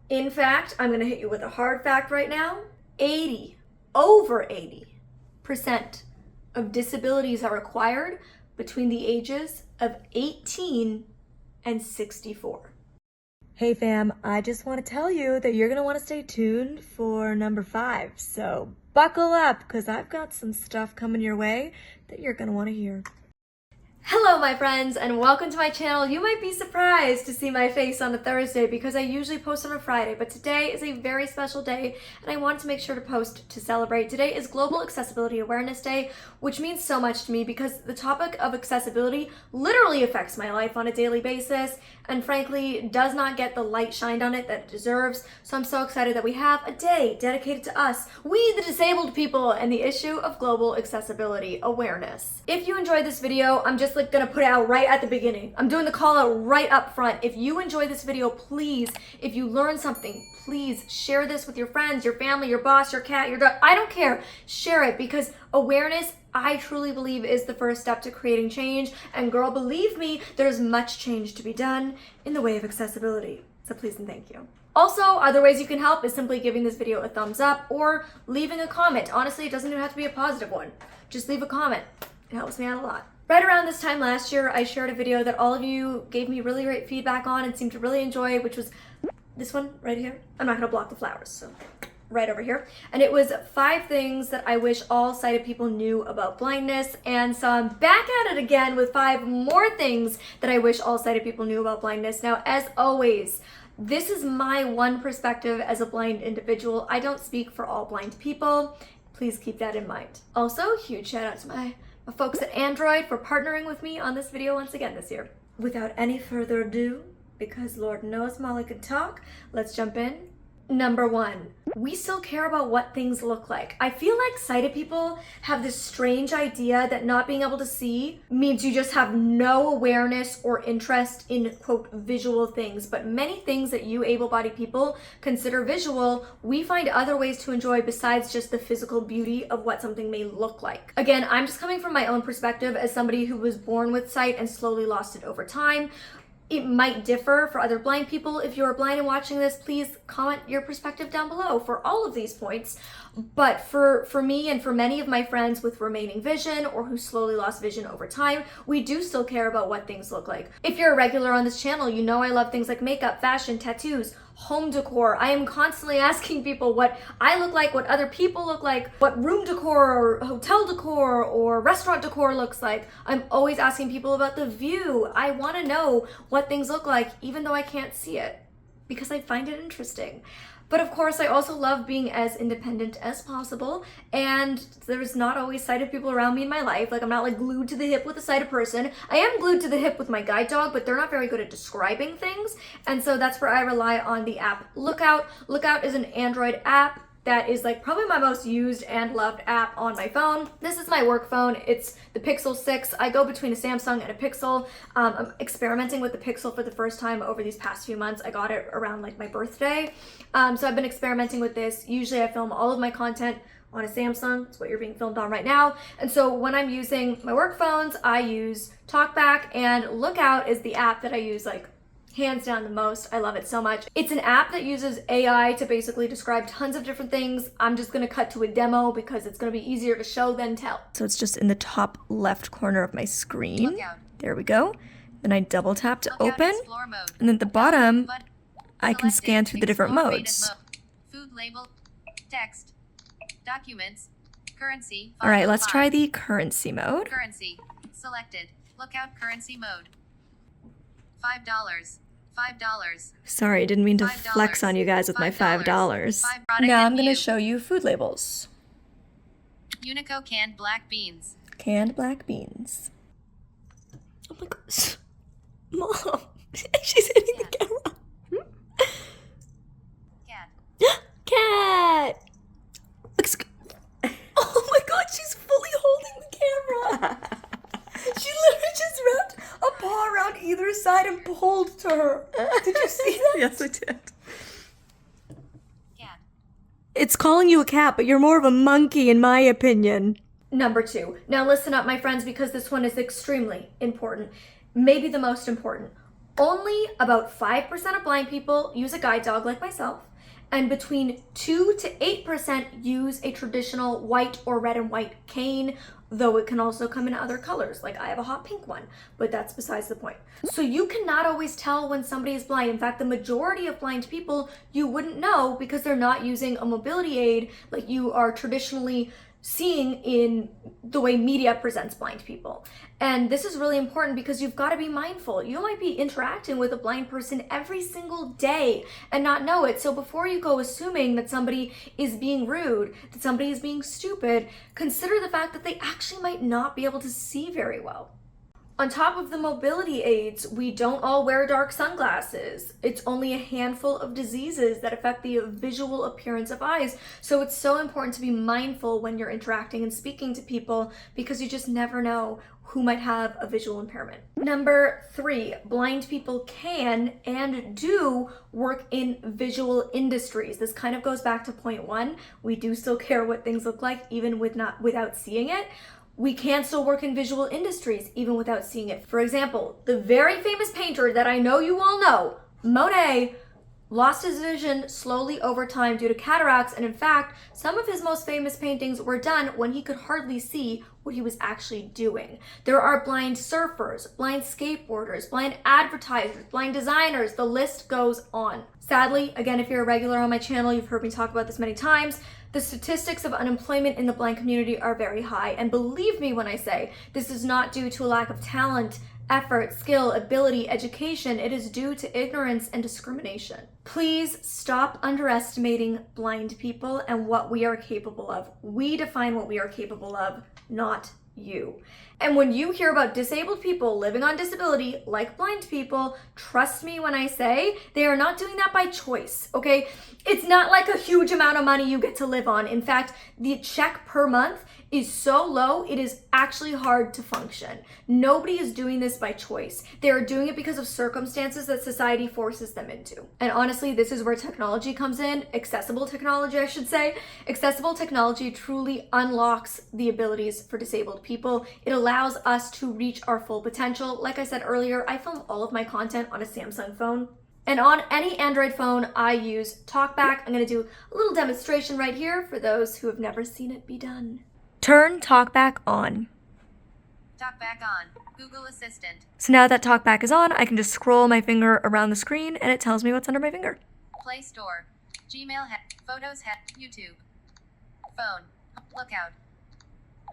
In fact, I'm gonna hit you with a hard fact right now. Over 80% of disabilities are acquired between the ages of 18 and 64. Hey fam, I just want to tell you that you're going to want to stay tuned for number 5. So buckle up, because I've got some stuff coming your way that you're going to want to hear. Hello my friends, and welcome to my channel. You might be surprised to see my face on a Thursday because I usually post on a Friday, but today is a very special day and I wanted to make sure to post to celebrate. Today is Global Accessibility Awareness Day, which means so much to me because the topic of accessibility literally affects my life on a daily basis and frankly does not get the light shined on it that it deserves. So I'm so excited that we have a day dedicated to us, we the disabled people, and the issue of global accessibility awareness. If you enjoyed this video, I'm just gonna put it out right at the beginning. I'm doing the call out right up front. If you enjoy this video, please, if you learn something, please share this with your friends, your family, your boss, your cat, your dog. I don't care. Share it, because awareness, I truly believe, is the first step to creating change. And girl, believe me, there's much change to be done in the way of accessibility. So please and thank you. Also, other ways you can help is simply giving this video a thumbs up or leaving a comment. Honestly, it doesn't even have to be a positive one. Just leave a comment. It helps me out a lot. Right around this time last year, I shared a video that all of you gave me really great feedback on and seemed to really enjoy, which was this one right here. I'm not gonna block the flowers, so right over here. And it was 5 things that I wish all sighted people knew about blindness. And so I'm back at it again with 5 more things that I wish all sighted people knew about blindness. Now, as always, this is my one perspective as a blind individual. I don't speak for all blind people. Please keep that in mind. Also, huge shout out to my folks at Android for partnering with me on this video once again this year. Without any further ado, because Lord knows Molly can talk, let's jump in. Number 1, we still care about what things look like. I feel like sighted people have this strange idea that not being able to see means you just have no awareness or interest in, quote, visual things. But many things that you able-bodied people consider visual, we find other ways to enjoy besides just the physical beauty of what something may look like. Again, I'm just coming from my own perspective as somebody who was born with sight and slowly lost it over time. It might differ for other blind people. If you're blind and watching this, please comment your perspective down below for all of these points. But for me and for many of my friends with remaining vision or who slowly lost vision over time, we do still care about what things look like. If you're a regular on this channel, you know I love things like makeup, fashion, tattoos, home decor. I am constantly asking people what I look like, what other people look like, what room decor or hotel decor or restaurant decor looks like. I'm always asking people about the view. I want to know what things look like even though I can't see it because I find it interesting. But of course, I also love being as independent as possible, and there's not always sighted people around me in my life. Like, I'm not like glued to the hip with a sighted person. I am glued to the hip with my guide dog, but they're not very good at describing things, and so that's where I rely on the app Lookout. Lookout is an Android app that is like probably my most used and loved app on my phone. This is my work phone. It's the Pixel 6. I go between a Samsung and a Pixel. I'm experimenting with the Pixel for the first time over these past few months. I got it around like my birthday. So I've been experimenting with this. Usually I film all of my content on a Samsung. It's what you're being filmed on right now. And so when I'm using my work phones, I use TalkBack, and Lookout is the app that I use like hands down the most. I love it so much. It's an app that uses AI to basically describe tons of different things. I'm just gonna cut to a demo because it's gonna be easier to show than tell. So it's just in the top left corner of my screen. Lookout. There we go. Then I double tap to Lookout open. And then at the bottom, I can scan through the different modes. Food label, text, documents, currency. All right, let's try the currency mode. Currency, selected. Lookout currency mode. $5. $5. Sorry, I didn't mean to flex on you guys with my $5. Now I'm going to show you food labels. Unico canned black beans. Canned black beans. Oh my gosh. Mom, she's hitting the camera. Cat. Cat. Oh my god, she's fully holding the camera. She literally just wrapped a paw around either side and pulled to her. Did you see that? Yes, I did. Cat. It's calling you a cat, but you're more of a monkey in my opinion. Number 2. Now listen up, my friends, because this one is extremely important. Maybe the most important. Only about 5% of blind people use a guide dog like myself, and between 2 to 8% use a traditional white or red and white cane, though it can also come in other colors. Like I have a hot pink one, but that's besides the point. So you cannot always tell when somebody is blind. In fact, the majority of blind people you wouldn't know because they're not using a mobility aid like you are traditionally seeing in the way media presents blind people. And this is really important because you've got to be mindful. You might be interacting with a blind person every single day and not know it. So before you go assuming that somebody is being rude, that somebody is being stupid, consider the fact that they actually might not be able to see very well. On top of the mobility aids, we don't all wear dark sunglasses. It's only a handful of diseases that affect the visual appearance of eyes. So it's so important to be mindful when you're interacting and speaking to people because you just never know who might have a visual impairment. Number 3, blind people can and do work in visual industries. This kind of goes back to point 1. We do still care what things look like even without seeing it. We can still work in visual industries even without seeing it. For example, the very famous painter that I know you all know, Monet, lost his vision slowly over time due to cataracts, and in fact, some of his most famous paintings were done when he could hardly see what he was actually doing. There are blind surfers, blind skateboarders, blind advertisers, blind designers, the list goes on. Sadly, again, if you're a regular on my channel, you've heard me talk about this many times, the statistics of unemployment in the blind community are very high, and believe me when I say this is not due to a lack of talent, effort, skill, ability, education. It is due to ignorance and discrimination. Please stop underestimating blind people and what we are capable of. We define what we are capable of, not you. And when you hear about disabled people living on disability like blind people, trust me when I say they are not doing that by choice, okay? It's not like a huge amount of money you get to live on. In fact, the check per month is so low, it is actually hard to function. Nobody is doing this by choice. They are doing it because of circumstances that society forces them into. And honestly, this is where technology comes in, accessible technology, I should say. Accessible technology truly unlocks the abilities for disabled people. It allows us to reach our full potential. Like I said earlier, I film all of my content on a Samsung phone. And on any Android phone, I use TalkBack. I'm gonna do a little demonstration right here for those who have never seen it be done. Turn TalkBack on. TalkBack on. Google Assistant. So now that TalkBack is on, I can just scroll my finger around the screen and it tells me what's under my finger. Play Store. Gmail, Photos, YouTube. Phone. Lookout.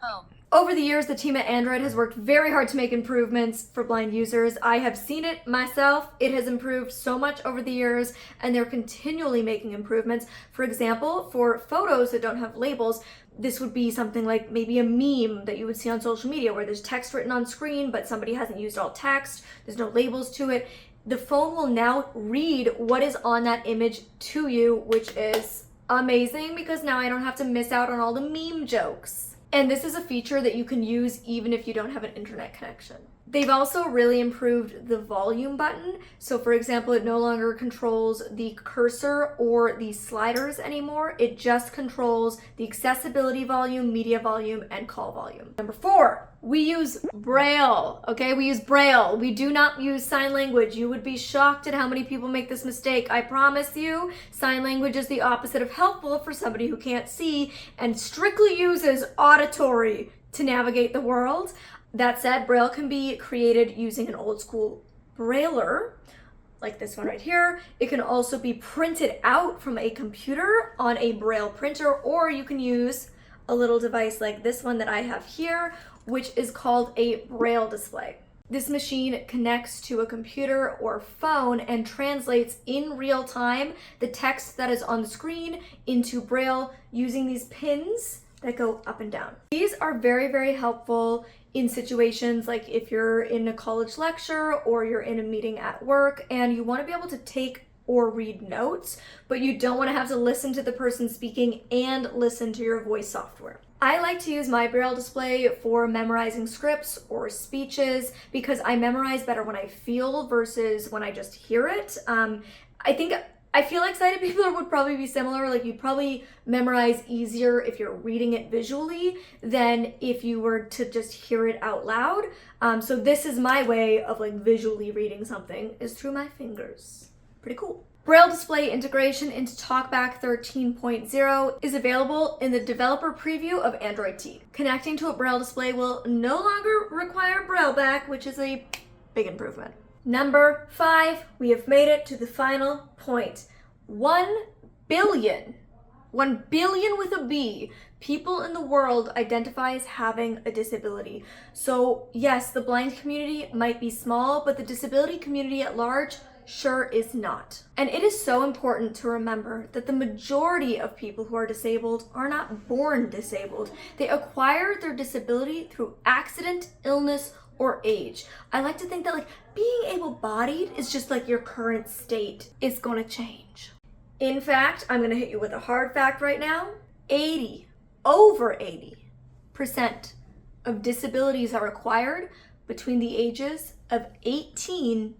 Home. Over the years, the team at Android has worked very hard to make improvements for blind users. I have seen it myself. It has improved so much over the years, and they're continually making improvements. For example, for photos that don't have labels, this would be something like maybe a meme that you would see on social media where there's text written on screen, but somebody hasn't used alt text. There's no labels to it. The phone will now read what is on that image to you, which is amazing because now I don't have to miss out on all the meme jokes. And this is a feature that you can use even if you don't have an internet connection. They've also really improved the volume button. So for example, it no longer controls the cursor or the sliders anymore. It just controls the accessibility volume, media volume, and call volume. Number 4, we use Braille, okay? We use Braille. We do not use sign language. You would be shocked at how many people make this mistake. I promise you, sign language is the opposite of helpful for somebody who can't see and strictly uses auditory to navigate the world. That said, Braille can be created using an old school Brailler, like this one right here. It can also be printed out from a computer on a Braille printer, or you can use a little device like this one that I have here, which is called a Braille display. This machine connects to a computer or phone and translates in real time the text that is on the screen into Braille using these pins that go up and down. These are very, very helpful in situations like if you're in a college lecture or you're in a meeting at work and you want to be able to take or read notes, but you don't want to have to listen to the person speaking and listen to your voice software. I like to use my Braille display for memorizing scripts or speeches because I memorize better when I feel versus when I just hear it. I think I feel like sighted people would probably be similar. Like you'd probably memorize easier if you're reading it visually than if you were to just hear it out loud. So this is my way of like visually reading something, is through my fingers. Pretty cool. Braille display integration into TalkBack 13.0 is available in the developer preview of Android T. Connecting to a Braille display will no longer require BrailleBack, which is a big improvement. Number 5, we have made it to the final point. 1 billion with a B, people in the world identify as having a disability. So yes, the blind community might be small, but the disability community at large sure is not. And it is so important to remember that the majority of people who are disabled are not born disabled. They acquire their disability through accident, illness, or age. I like to think that like being able-bodied is just like your current state. It's gonna change. In fact, I'm gonna hit you with a hard fact right now. Over 80% of disabilities are acquired between the ages of 18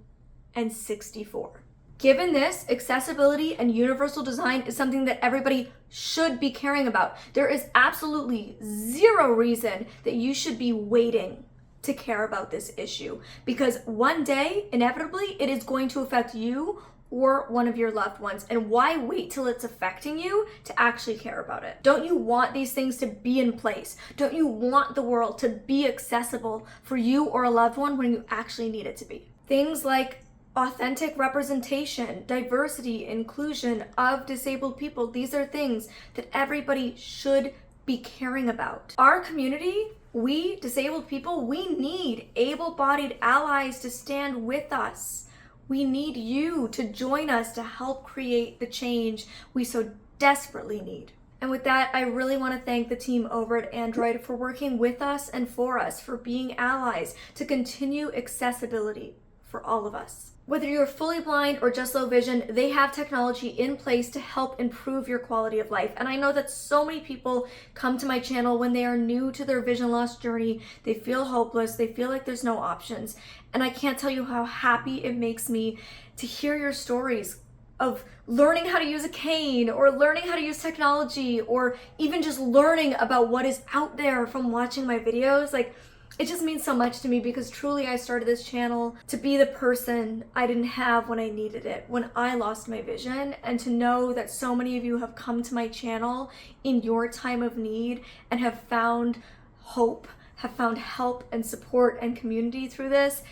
and 64. Given this, accessibility and universal design is something that everybody should be caring about. There is absolutely zero reason that you should be waiting to care about this issue, because one day, inevitably, it is going to affect you or one of your loved ones. And why wait till it's affecting you to actually care about it? Don't you want these things to be in place? Don't you want the world to be accessible for you or a loved one when you actually need it to be? Things like authentic representation, diversity, inclusion of disabled people, these are things that everybody should be caring about. Our community, we disabled people, we need able-bodied allies to stand with us. We need you to join us to help create the change we so desperately need. And with that, I really want to thank the team over at Android for working with us and for us, for being allies to continue accessibility for all of us. Whether you're fully blind or just low vision, they have technology in place to help improve your quality of life. And I know that so many people come to my channel when they are new to their vision loss journey. They feel hopeless, they feel like there's no options. And I can't tell you how happy it makes me to hear your stories of learning how to use a cane or learning how to use technology or even just learning about what is out there from watching my videos. Like, it just means so much to me, because truly I started this channel to be the person I didn't have when I needed it, when I lost my vision, and to know that so many of you have come to my channel in your time of need and have found hope, have found help and support and community through this.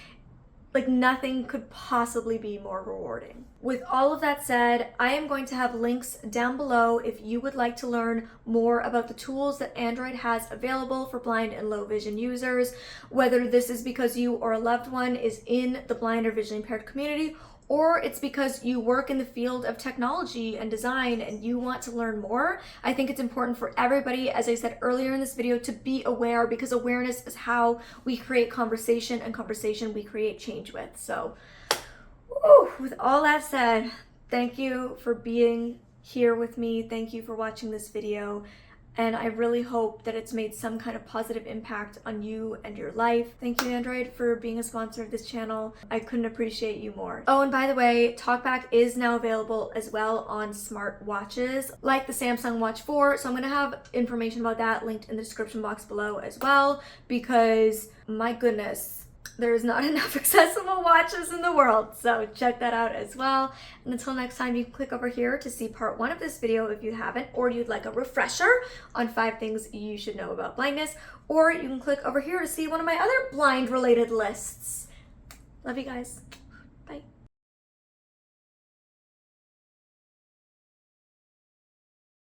Like, nothing could possibly be more rewarding. With all of that said, I am going to have links down below if you would like to learn more about the tools that Android has available for blind and low vision users, whether this is because you or a loved one is in the blind or visually impaired community, or it's because you work in the field of technology and design and you want to learn more. I think it's important for everybody, as I said earlier in this video, to be aware, because awareness is how we create conversation, and conversation we create change with. So, with all that said, thank you for being here with me. Thank you for watching this video. And I really hope that it's made some kind of positive impact on you and your life. Thank you, Android, for being a sponsor of this channel. I couldn't appreciate you more. Oh, and by the way, TalkBack is now available as well on smart watches, like the Samsung Watch 4. So I'm gonna have information about that linked in the description box below as well, because my goodness, there's not enough accessible watches in the world. So check that out as well. And until next time, you can click over here to see part 1 of this video if you haven't, or you'd like a refresher on 5 things you should know about blindness, or you can click over here to see one of my other blind related lists. Love you guys.